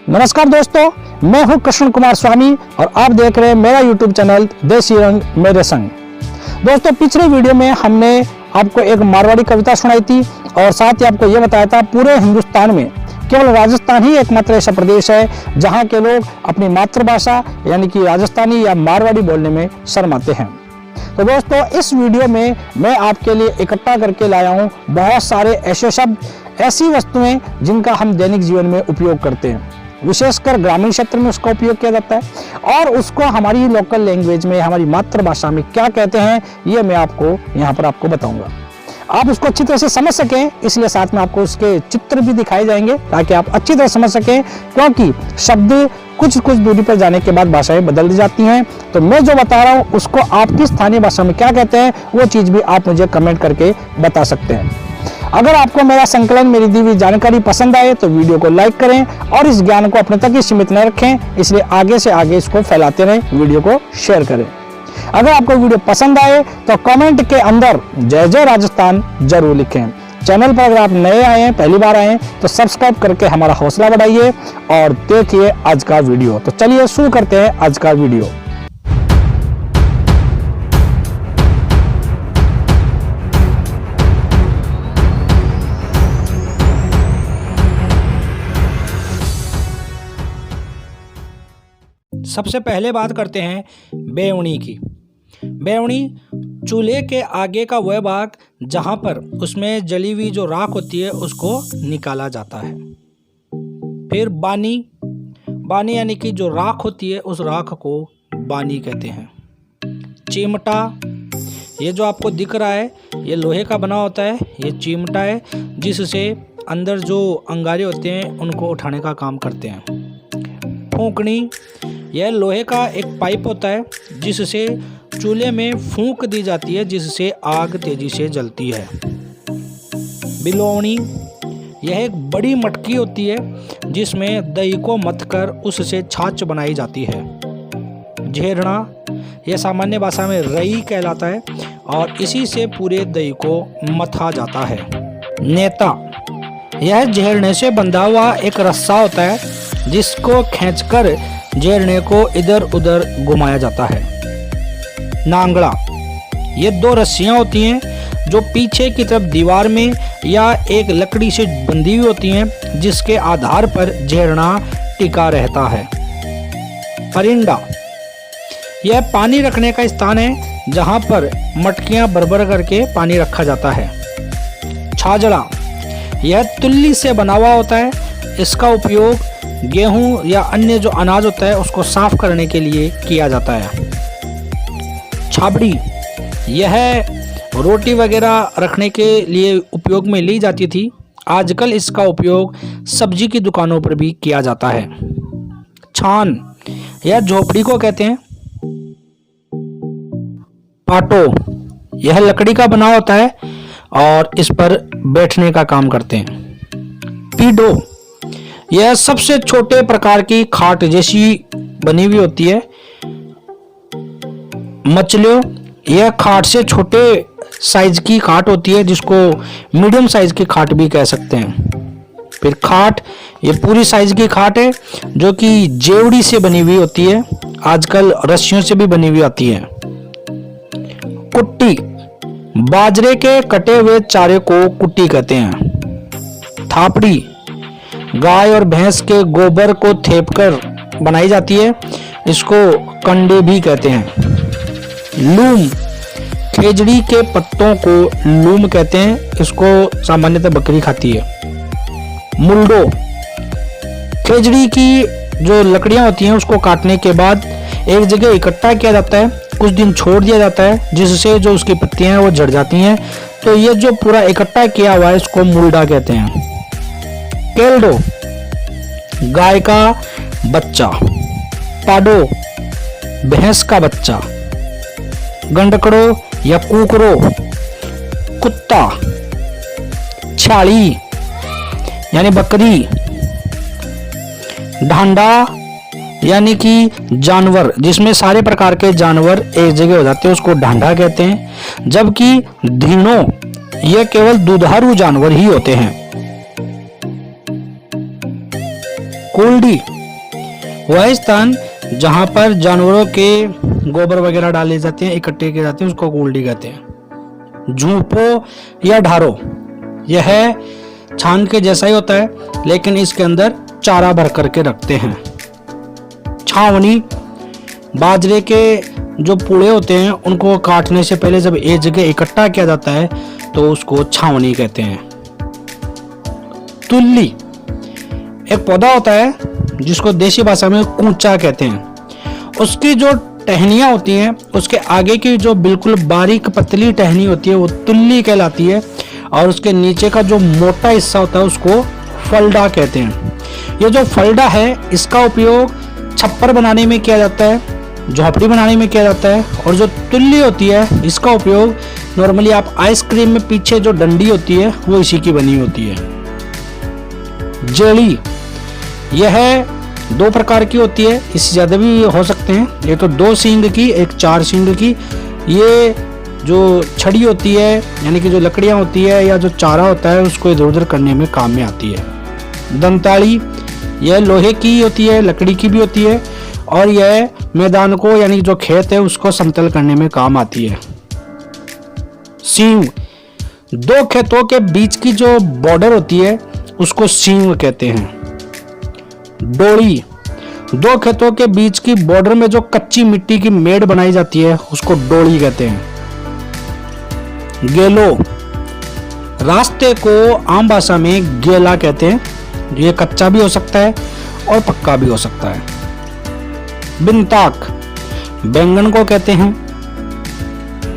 नमस्कार दोस्तों, मैं हूं कृष्ण कुमार स्वामी और आप देख रहे हैं मेरा YouTube चैनल देसी रंग मेरे संग। दोस्तों, पिछले वीडियो में हमने आपको एक मारवाड़ी कविता सुनाई थी और साथ ही आपको यह बताया था पूरे हिंदुस्तान में केवल राजस्थान ही एकमात्र ऐसा प्रदेश है जहां के लोग अपनी मातृभाषा यानी कि राजस्थानी या मारवाड़ी बोलने में शर्माते हैं। तो दोस्तों, इस वीडियो में मैं आपके लिए इकट्ठा करके लाया हूं बहुत सारे ऐसे शब्द, ऐसी वस्तुएं जिनका हम दैनिक जीवन में उपयोग करते हैं, विशेषकर ग्रामीण क्षेत्र में उसका उपयोग किया जाता है और उसको हमारी लोकल लैंग्वेज में, हमारी मातृभाषा में क्या कहते हैं, ये मैं आपको यहाँ पर आपको बताऊंगा। आप उसको अच्छी तरह से समझ सकें, इसलिए साथ में आपको उसके चित्र भी दिखाए जाएंगे ताकि आप अच्छी तरह समझ सकें, क्योंकि शब्द कुछ दूरी पर जाने के बाद भाषाएं बदल दी जाती हैं। तो मैं जो बता रहा हूँ उसको आपकी स्थानीय भाषा में क्या कहते हैं, वो चीज़ भी आप मुझे कमेंट करके बता सकते हैं। अगर आपको मेरा संकलन, मेरी दी हुई जानकारी पसंद आए तो वीडियो को लाइक करें और इस ज्ञान को अपने तक ही सीमित न रखें, इसलिए आगे से आगे इसको फैलाते रहें, वीडियो को शेयर करें। अगर आपको वीडियो पसंद आए तो कमेंट के अंदर जय जय राजस्थान जरूर लिखें। चैनल पर अगर आप नए आए हैं, पहली बार आए हैं, तो सब्सक्राइब करके हमारा हौसला बढ़ाइए और देखिए आज का वीडियो। तो चलिए शुरू करते हैं आज का वीडियो। सबसे पहले बात करते हैं बेवणी की। बेवणी चूल्हे के आगे का वह भाग जहां पर उसमें जली हुई जो राख होती है उसको निकाला जाता है। फिर बानी, बानी यानी कि जो राख होती है उस राख को बानी कहते हैं। चिमटा, ये जो आपको दिख रहा है ये लोहे का बना होता है, ये चिमटा है जिससे अंदर जो अंगारे होते हैं उनको उठाने का काम करते हैं। फूंकनी, यह लोहे का एक पाइप होता है जिससे चूल्हे में फूंक दी जाती है जिससे आग तेजी से जलती है। बिलोवनी, यह एक बड़ी मटकी होती है जिसमें दही को मथकर उससे छाछ बनाई जाती है। झेरना, यह सामान्य भाषा में रई कहलाता है और इसी से पूरे दही को मथा जाता है। नेता, यह झेरने से बंधा हुआ एक रस्सा होता है जिसको खींचकर झेरने को इधर उधर घुमाया जाता है। नांगड़ा, ये दो रस्सियां होती हैं जो पीछे की तरफ दीवार में या एक लकड़ी से बंधी हुई होती हैं जिसके आधार पर झेरना टिका रहता है। परिंडा, यह पानी रखने का स्थान है जहां पर मटकियां भर करके पानी रखा जाता है। छाजड़ा, यह तुल्ली से बना हुआ होता है, इसका उपयोग गेहूं या अन्य जो अनाज होता है उसको साफ करने के लिए किया जाता है। छाबड़ी, यह रोटी वगैरह रखने के लिए उपयोग में ली जाती थी, आजकल इसका उपयोग सब्जी की दुकानों पर भी किया जाता है। छान, यह झोपड़ी को कहते हैं। पाटो, यह लकड़ी का बना होता है और इस पर बैठने का काम करते हैं। पीढ़ो, यह सबसे छोटे प्रकार की खाट जैसी बनी हुई होती है। मचलियो, यह खाट से छोटे साइज की खाट होती है जिसको मीडियम साइज की खाट भी कह सकते हैं। फिर खाट, ये पूरी साइज की खाट है जो कि जेवड़ी से बनी हुई होती है, आजकल रस्सियों से भी बनी हुई आती है। कुट्टी, बाजरे के कटे हुए चारे को कुट्टी कहते हैं। थापड़ी, गाय और भैंस के गोबर को थेपकर बनाई जाती है, इसको कंडे भी कहते हैं। लूम, खेजड़ी के पत्तों को लूम कहते हैं, इसको सामान्यतः बकरी खाती है। मुल्डो, खेजड़ी की जो लकड़ियां होती हैं उसको काटने के बाद एक जगह इकट्ठा किया जाता है, कुछ दिन छोड़ दिया जाता है जिससे जो उसकी पत्तियां हैं वो झड़ जाती हैं, तो ये जो पूरा इकट्ठा किया हुआ है इसको मुल्डा कहते हैं। केल्डो, गाय का बच्चा। पाडो, भैंस का बच्चा। गंडकड़ो या कुकरो, कुत्ता। छाड़ी यानी बकरी। ढांडा यानी कि जानवर, जिसमें सारे प्रकार के जानवर एक जगह हो जाते हैं उसको ढांडा कहते हैं, जबकि धीनो ये केवल दुधारू जानवर ही होते हैं। कुलडी वह स्थान जहाँ पर जानवरों के गोबर वगैरह डाले जाते हैं, इकट्ठे किए जाते हैं, उसको गोल्डी कहते हैं। झूंपो या ढारो, यह छान के जैसा ही होता है, लेकिन इसके अंदर चारा भर करके रखते हैं। छावनी, बाजरे के जो पूड़े होते हैं उनको काटने से पहले जब एक जगह इकट्ठा किया जाता है तो उसको छावनी कहते हैं। तुल्ली एक पौधा होता है जिसको देसी भाषा में कूचा कहते हैं। उसकी जो टहनियाँ होती हैं, उसके आगे की जो बिल्कुल बारीक पतली टहनी होती है वो तुल्ली कहलाती है, और उसके नीचे का जो मोटा हिस्सा होता है उसको फलडा कहते हैं। ये जो फलडा है इसका उपयोग छप्पर बनाने में किया जाता है, झोपड़ी बनाने में किया जाता है, और जो तुल्ली होती है इसका उपयोग नॉर्मली आप आइसक्रीम में पीछे जो डंडी होती है वो इसी की बनी होती है। जेड़ी, यह 2 प्रकार की होती है, इससे ज़्यादा भी हो सकते हैं। ये तो 2 सींग की, एक 4 सींग की। ये जो छड़ी होती है यानी कि जो लकड़ियाँ होती है या जो चारा होता है उसको इधर उधर करने में काम में आती है। दंताड़ी, यह लोहे की होती है, लकड़ी की भी होती है, और यह मैदान को यानी जो खेत है उसको समतल करने में काम आती है। सींग, 2 खेतों के बीच की जो बॉर्डर होती है उसको सींग कहते हैं। डोली, 2 खेतों के बीच की बॉर्डर में जो कच्ची मिट्टी की मेड़ बनाई जाती है उसको डोली कहते हैं। गेलो, रास्ते को आम भाषा में गेला कहते हैं। ये कच्चा भी हो सकता है और पक्का भी हो सकता है। बिनताक, बैंगन को कहते हैं।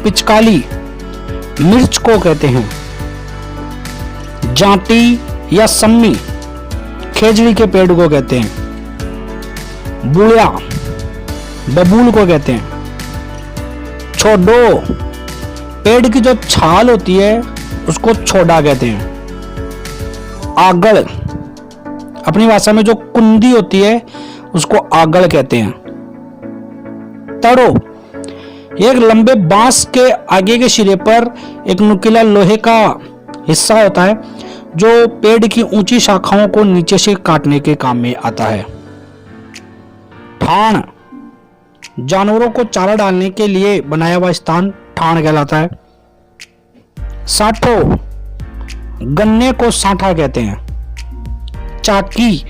पिचकाली, मिर्च को कहते हैं। जांटी या सम्मी, खेजड़ी के पेड़ को कहते हैं। बुढ़िया, बबूल को कहते हैं। छोडो, पेड़ की जो छाल होती है उसको छोड़ा कहते हैं। आगड़, अपनी भाषा में जो कुंदी होती है उसको आगड़ कहते हैं। तड़ो, एक लंबे बांस के आगे के सिरे पर एक नुकीला लोहे का हिस्सा होता है जो पेड़ की ऊंची शाखाओं को नीचे से काटने के काम में आता है। ठाण, जानवरों को चारा डालने के लिए बनाया हुआ स्थान ठाण कहलाता है। साठो, गन्ने को साठा कहते हैं। चाकी,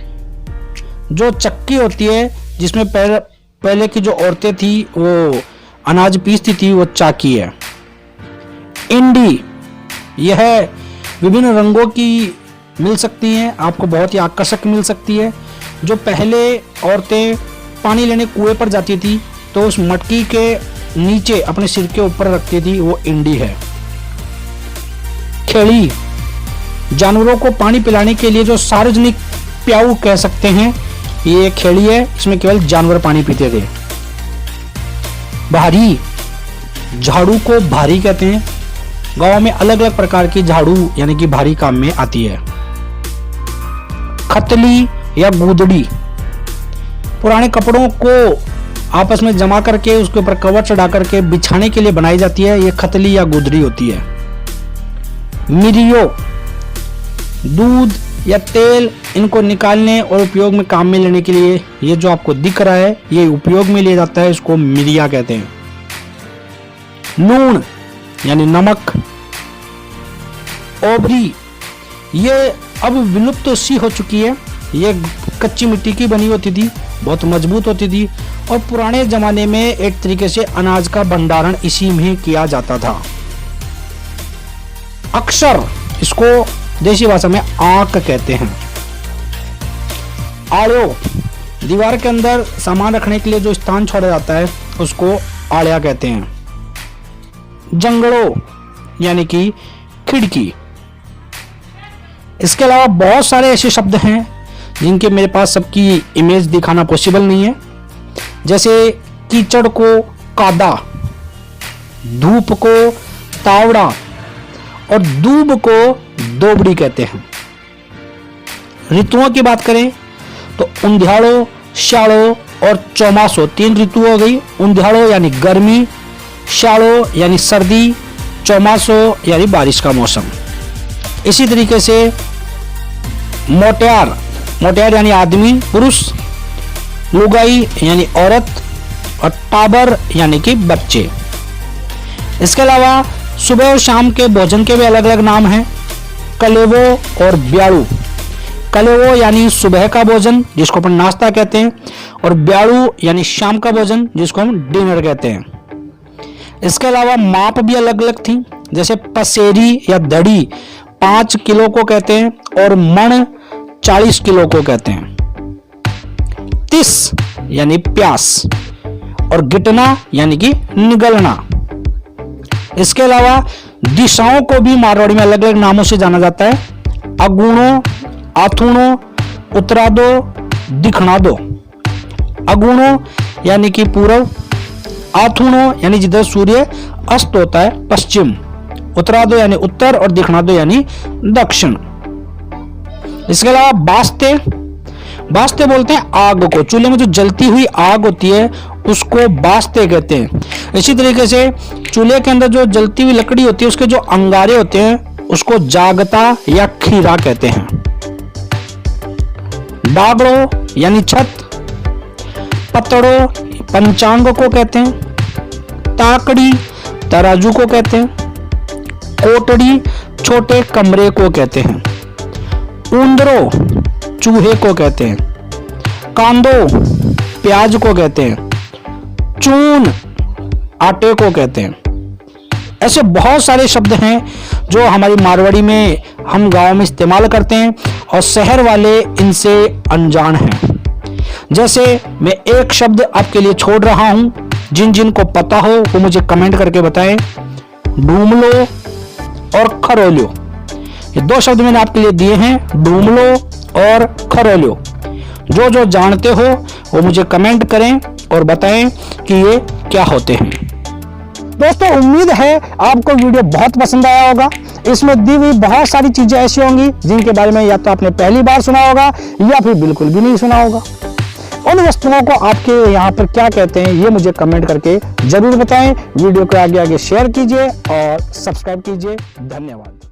जो चक्की होती है जिसमें पहले की जो औरतें थी वो अनाज पीसती थी वो चाकी है। इंडी, यह विभिन्न रंगों की मिल सकती हैं, आपको बहुत ही आकर्षक मिल सकती है। जो पहले औरतें पानी लेने कुएं पर जाती थी तो उस मटकी के नीचे अपने सिर के ऊपर रखती थी, वो इंडी है। खेड़ी, जानवरों को पानी पिलाने के लिए जो सार्वजनिक प्याऊ कह सकते हैं ये खेड़ी है, इसमें केवल जानवर पानी पीते थे। भारी, झाड़ू को भारी कहते हैं। गांव में अलग अलग प्रकार की झाड़ू यानी कि भारी काम में आती है। खतली या गुदड़ी, पुराने कपड़ों को आपस में जमा करके उसके ऊपर कवर चढ़ा करके बिछाने के लिए बनाई जाती है, ये खतली या गुदड़ी होती है। मिरियो, दूध या तेल इनको निकालने और उपयोग में काम में लेने के लिए ये जो आपको दिख रहा है ये उपयोग में लिया जाता है, इसको मिरिया कहते हैं। लूण यानी नमक। ओबरी, ये अब विलुप्त सी हो चुकी है। ये कच्ची मिट्टी की बनी होती थी, बहुत मजबूत होती थी, और पुराने जमाने में एक तरीके से अनाज का भंडारण इसी में किया जाता था। अक्षर, इसको देसी भाषा में आंक कहते हैं। आड़ो, दीवार के अंदर सामान रखने के लिए जो स्थान छोड़ा जाता है उसको आड़िया कहते हैं। जंगड़ो यानी कि खिड़की। इसके अलावा बहुत सारे ऐसे शब्द हैं जिनके मेरे पास सबकी इमेज दिखाना पॉसिबल नहीं है, जैसे कीचड़ को कादा, धूप को तावड़ा और दूब को दोबड़ी कहते हैं। ऋतुओं की बात करें तो उंध्याड़ो, श्यालो और चौमासो 3 ऋतु हो गई। उंध्याड़ो यानी गर्मी, श्यालो यानी सर्दी, चौमासो यानी बारिश का मौसम। इसी तरीके से मोटियार, मोटियार यानी आदमी पुरुष, लुगाई यानी औरत, और टाबर यानी कि बच्चे। इसके अलावा सुबह और शाम के भोजन के भी अलग अलग नाम हैं। कलेवो और ब्याड़ू। कलेवो यानी सुबह का भोजन जिसको अपन नाश्ता कहते हैं, और ब्याड़ू यानी शाम का भोजन जिसको हम डिनर कहते हैं। इसके अलावा माप भी अलग अलग थी, जैसे पसेरी या दड़ी 5 किलो को कहते हैं और मण 40 किलो को कहते हैं। तिस यानी प्यास, और गिटना यानी कि निगलना। इसके अलावा दिशाओं को भी मारवाड़ी में अलग अलग नामों से जाना जाता है। अगुणो, आथुणो, उत्तरादो, दिखणादो। अगुणो यानी कि पूर्व, आथुणो यानी जिधर सूर्य अस्त होता है पश्चिम, उत्तरादो यानी उत्तर, और दिखणादो यानी दक्षिण। इसके अलावा बास्ते, बास्ते बोलते हैं आग को। चूल्हे में जो जलती हुई आग होती है उसको बास्ते कहते हैं। इसी तरीके से चूल्हे के अंदर जो जलती हुई लकड़ी होती है उसके जो अंगारे होते हैं उसको जागता या खीरा कहते हैं। डागड़ो यानी छत, पतड़ो पंचांग को कहते हैं, ताकड़ी तराजू को कहते हैं, कोटड़ी छोटे कमरे को कहते हैं, उंदरो चूहे को कहते हैं, कांदो प्याज को कहते हैं, चून आटे को कहते हैं। ऐसे बहुत सारे शब्द हैं जो हमारी मारवाड़ी में हम गांव में इस्तेमाल करते हैं और शहर वाले इनसे अनजान हैं। जैसे मैं एक शब्द आपके लिए छोड़ रहा हूं, जिन जिन को पता हो वो मुझे कमेंट करके बताएं। डूमलो और खरोलियो, ये 2 शब्द मैंने आपके लिए दिए हैं, डूमलो और खरोलियो। जो जो जानते हो वो मुझे कमेंट करें और बताएं कि ये क्या होते हैं। दोस्तों, उम्मीद है आपको वीडियो बहुत पसंद आया होगा। इसमें दी हुई बहुत सारी चीजें ऐसी होंगी जिनके बारे में या तो आपने पहली बार सुना होगा या फिर बिल्कुल भी नहीं सुना होगा। उन वस्तुओं को आपके यहाँ पर क्या कहते हैं ये मुझे कमेंट करके जरूर बताएं। वीडियो को आगे आगे शेयर कीजिए और सब्सक्राइब कीजिए। धन्यवाद।